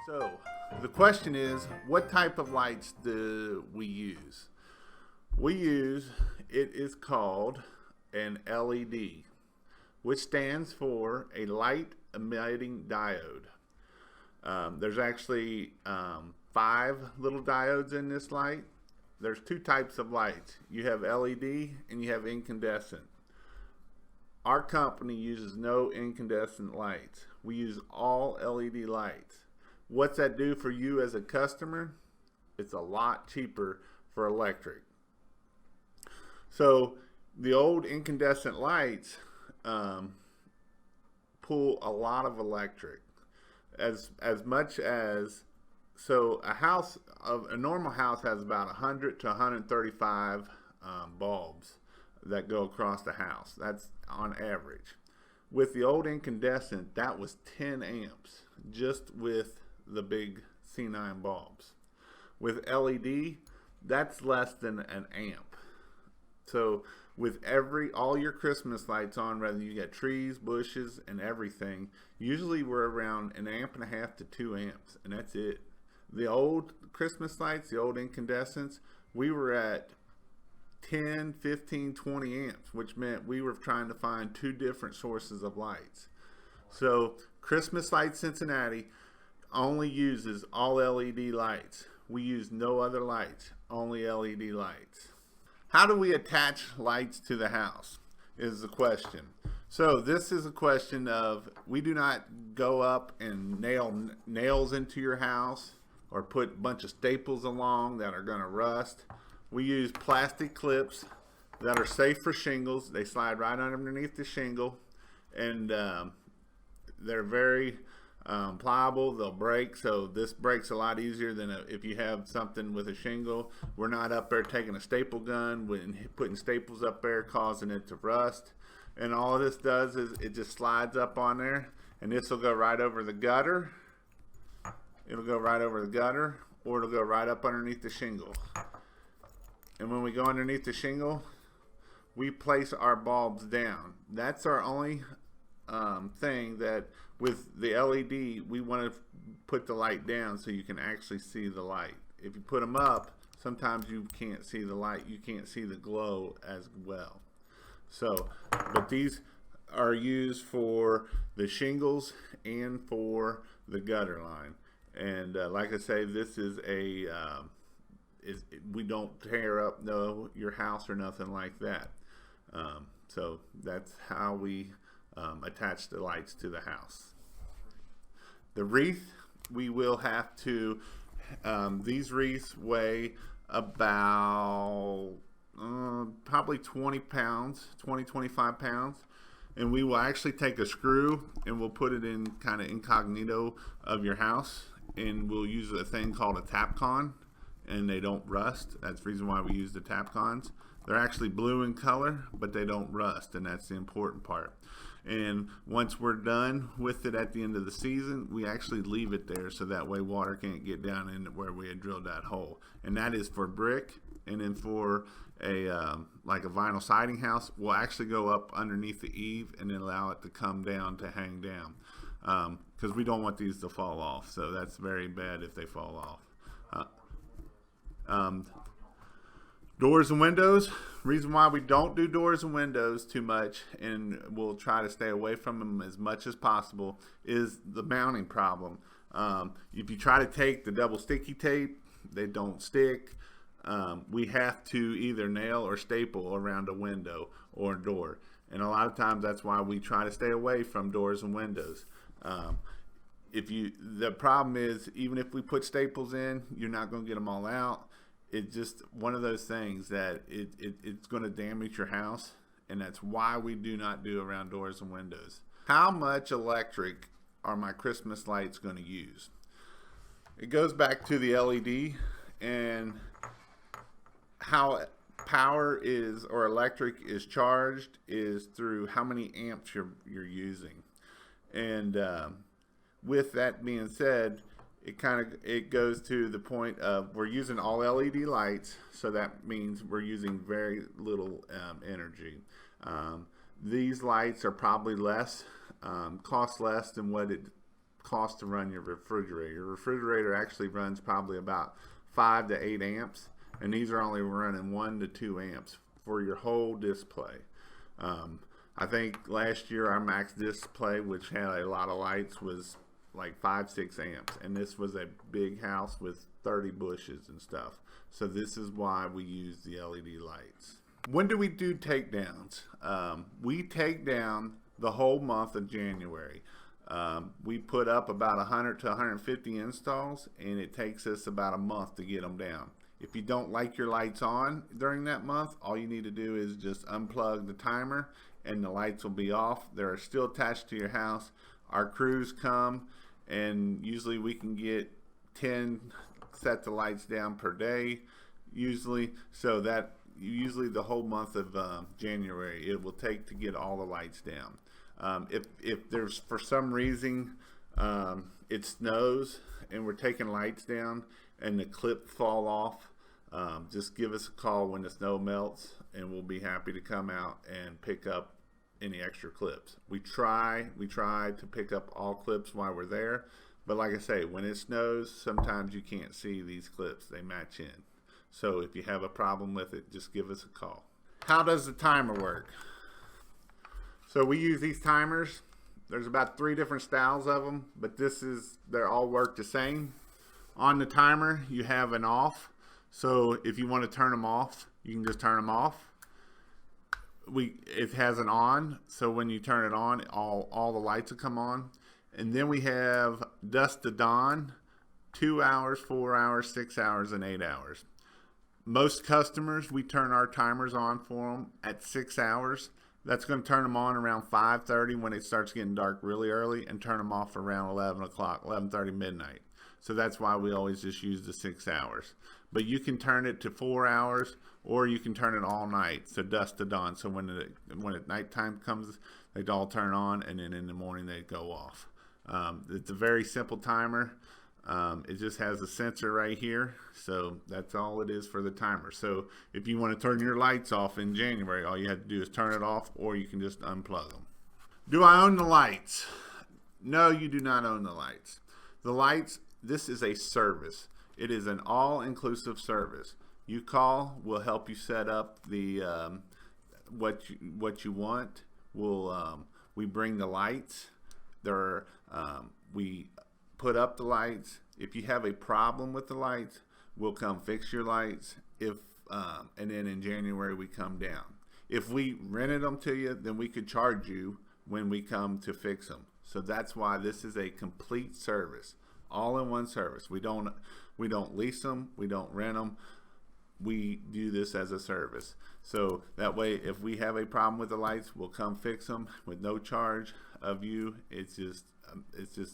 So the question is, what type of lights do we use? It is called an LED, which stands for a light emitting diode. There's actually 5 little diodes in this light. There's 2 types of lights. You have LED and you have incandescent. Our company uses no incandescent lights. We use all LED lights. What's that do for you as a customer? It's a lot cheaper for electric. So the old incandescent lights pull a lot of electric, as much as, so a normal house has about 100 to 135 bulbs that go across the house. That's on average. With the old incandescent, that was 10 amps just with the big C9 bulbs. With LED, that's less than an amp. So with all your Christmas lights on, whether you got trees, bushes, and everything, usually we're around 1.5 amps to 2 amps, and that's it. The old Christmas lights, the old incandescents, we were at 10, 15, 20 amps, which meant we were trying to find 2 different sources of lights. So Christmas Light Cincinnati only uses all LED lights. We use no other lights, only LED lights. How do we attach lights to the house is the question. So this is a question of, we do not go up and nail nails into your house or put a bunch of staples along that are going to rust. We use plastic clips that are safe for shingles. They slide right underneath the shingle, and they're very pliable. They'll break, so this breaks a lot easier than if you have something with a shingle. We're not up there taking a staple gun and putting staples up there, causing it to rust. And all this does is it just slides up on there, and this will go right over the gutter. It'll go right over the gutter, or it'll go right up underneath the shingle. And when we go underneath the shingle, we place our bulbs down. That's our only thing that with the LED, we want to put the light down so you can actually see the light. If you put them up, sometimes you can't see the light. You can't see the glow as well. So, but these are used for the shingles and for the gutter line. And like I say, this is we don't tear up your house or nothing like that. So that's how we attach the lights to the house. The wreath, we will have to, these wreaths weigh about probably 20 pounds, 25 pounds. And we will actually take a screw and we'll put it in kind of incognito of your house. And we'll use a thing called a Tapcon, and they don't rust. That's the reason why we use the Tapcons. They're actually blue in color, but they don't rust, and that's the important part. And once we're done with it at the end of the season, we actually leave it there so that way water can't get down in where we had drilled that hole. And that is for brick, and then for a like a vinyl siding house, we'll actually go up underneath the eave and then allow it to come down to hang down. Because we don't want these to fall off, so that's very bad if they fall off. Doors and windows. Reason why we don't do doors and windows too much, and we'll try to stay away from them as much as possible, is the mounting problem. If you try to take the double sticky tape, they don't stick. We have to either nail or staple around a window or a door, and a lot of times that's why we try to stay away from doors and windows. The problem is, even if we put staples in, you're not going to get them all out. It's just one of those things that it's going to damage your house, and that's why we do not do around doors and windows. How much electric are my Christmas lights going to use? It goes back to the LED and how power is, or electric is charged, is through how many amps you're using. And with that being said, it goes to the point of, we're using all LED lights, so that means we're using very little energy. These lights are probably cost less than what it cost to run your refrigerator. Your refrigerator actually runs probably about 5 to 8 amps, and these are only running 1 to 2 amps for your whole display. I think last year our max display, which had a lot of lights, was like 5-6 amps, and this was a big house with 30 bushes and stuff. So this is why we use the LED lights. When do we do takedowns? We take down the whole month of January. We put up about 100 to 150 installs, and it takes us about a month to get them down. If you don't like your lights on during that month, all you need to do is just unplug the timer and the lights will be off. They're still attached to your house. Our crews come, and usually we can get 10 sets of lights down per day, usually. So that usually the whole month of January it will take to get all the lights down. If there's for some reason it snows and we're taking lights down and the clip fall off, just give us a call when the snow melts, and we'll be happy to come out and pick up any extra clips. We try to pick up all clips while we're there, but like I say, when it snows, sometimes you can't see these clips. They match in. So if you have a problem with it, just give us a call. How does the timer work? So we use these timers. There's about 3 different styles of them, but they all work the same. On the timer, you have an off. So if you want to turn them off, you can just turn them off. It has an on, so when you turn it on, all the lights will come on. And then we have dusk to dawn, 2 hours, 4 hours, 6 hours, and 8 hours. Most customers, we turn our timers on for them at 6 hours. That's going to turn them on around 5:30 when it starts getting dark really early, and turn them off around 11 o'clock, 11:30 midnight. So that's why we always just use the 6 hours. But you can turn it to 4 hours, or you can turn it all night, so dusk to dawn. So when at nighttime comes, they all turn on, and then in the morning they go off. It's a very simple timer. It just has a sensor right here, so that's all it is for the timer. So if you want to turn your lights off in January, all you have to do is turn it off, or you can just unplug them. Do I own the lights? No, you do not own the lights. The lights, this is a service. It is an all-inclusive service. You call, we'll help you set up the what you want. We bring the lights. We put up the lights. If you have a problem with the lights, we'll come fix your lights. And then in January we come down. If we rented them to you, then we could charge you when we come to fix them. So that's why this is a complete service, all-in-one service. We don't lease them, we don't rent them. We do this as a service. So that way, if we have a problem with the lights, we'll come fix them with no charge of you. It's just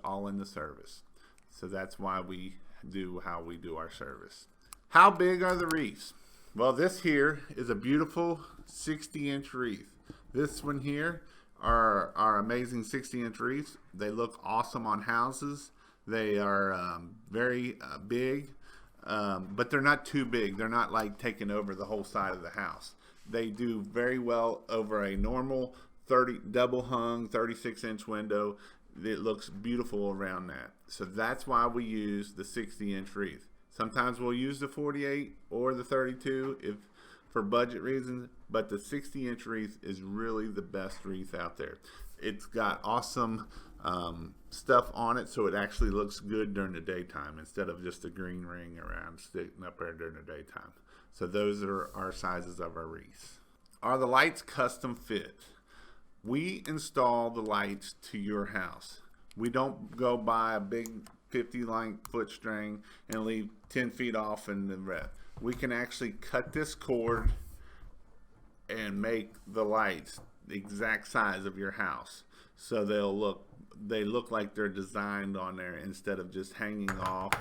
all in the service. So that's why we do how we do our service. How big are the wreaths? Well, this here is a beautiful 60-inch wreath. This one here are our amazing 60-inch wreaths. They look awesome on houses. They are very big, but they're not too big. They're not like taking over the whole side of the house. They do very well over a normal double hung 36-inch window. It looks beautiful around that. So that's why we use the 60-inch wreath. Sometimes we'll use the 48 or the 32 for budget reasons, but the 60-inch wreath is really the best wreath out there. It's got awesome stuff on it, so it actually looks good during the daytime instead of just a green ring around sticking up there during the daytime. So those are our sizes of our wreaths. Are the lights custom fit? We install the lights to your house. We don't go buy a big 50-foot string and leave 10 feet off in the rest. We can actually cut this cord and make the lights the exact size of your house. So they look like they're designed on there instead of just hanging off,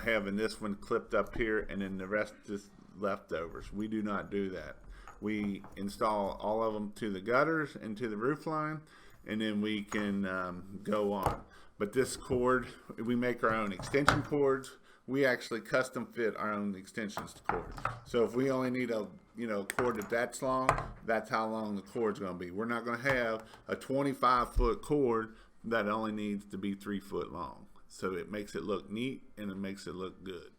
having this one clipped up here and then the rest just leftovers. We do not do that. We install all of them to the gutters and to the roof line, and then we can go on. But this cord, we make our own extension cords. We actually custom fit our own extensions cord. So if we only need a cord that's long, that's how long the cord's going to be. We're not going to have a 25-foot cord that only needs to be 3 foot long. So it makes it look neat and it makes it look good.